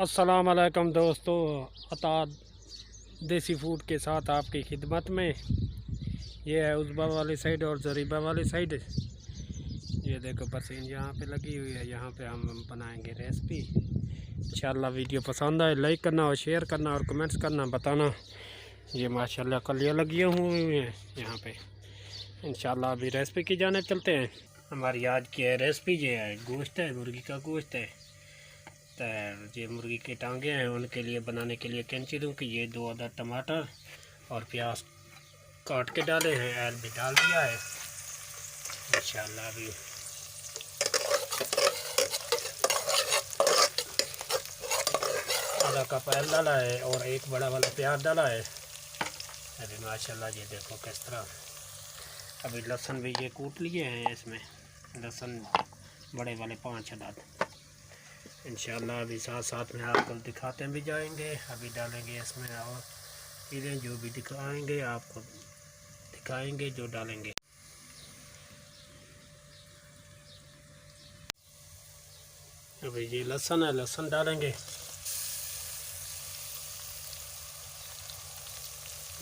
अस्सलाम वालेकुम दोस्तों, अता देसी फूड के साथ आपकी खिदमत में। ये है उज़बा वाली साइड और ज़रीबा वाली साइड। ये देखो बरसीन यहाँ पे लगी हुई है। यहाँ पे हम बनाएंगे रेसिपी। इंशाल्लाह वीडियो पसंद आए लाइक करना और शेयर करना और कमेंट्स करना, बताना। ये माशाल्लाह कलियाँ लगी हुई हैं यहाँ पे। इंशाल्लाह अभी रेसिपी की जाने चलते हैं। हमारी आज की रेसिपी ये है, गोश्त है, मुर्गी का गोश्त है। तो ये मुर्गी के टांगे हैं, उनके लिए बनाने के लिए कैंची दूँ कि ये 2 अदद टमाटर और प्याज काट के डाले हैं, ऐल भी डाल दिया है। इंशाल्लाह अभी आधा कप ऐल डाला है और एक बड़ा वाला प्याज डाला है। अभी माशाल्लाह ये देखो किस तरह। अभी लहसुन भी ये कूट लिए हैं, इसमें लहसुन बड़े वाले 5 अदद। इंशाल्लाह अभी साथ साथ में आपको दिखाते भी जाएंगे। अभी डालेंगे इसमें और चीज़ें जो भी दिखाएंगे आपको दिखाएंगे जो डालेंगे। अभी ये लहसुन है, लहसुन डालेंगे।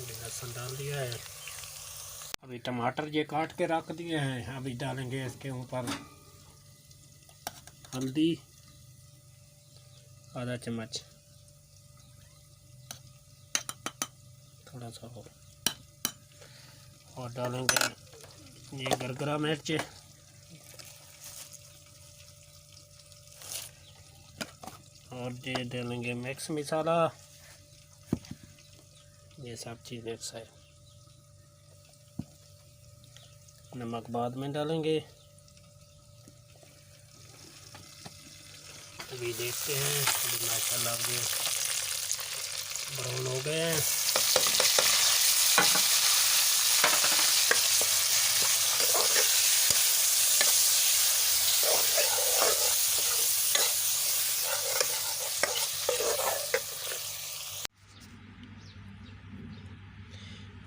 लहसुन डाल दिया है। अभी टमाटर ये काट के रख दिए हैं। अभी डालेंगे इसके ऊपर हल्दी आधा चम्मच, थोड़ा सा और डालेंगे ये गरगरा मिर्च और ये डालेंगे मिक्स मसाला। ये सब चीज़ मिक्स है। नमक बाद में डालेंगे। अभी देखते हैं। अभी माशाल्लाह ये ब्राउन हो गए हैं।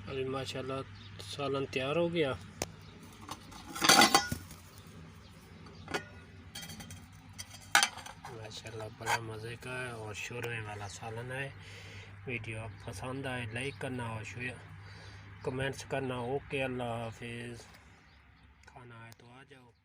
अभी माशाल्लाह सालन तैयार हो गया। माशाल्लाह बड़ा मज़े का है और शोरमे वाला सालन है। वीडियो पसंद आए लाइक करना और कमेंट्स करना। ओके, अल्लाह हाफिज़। खाना है तो आ जाओ।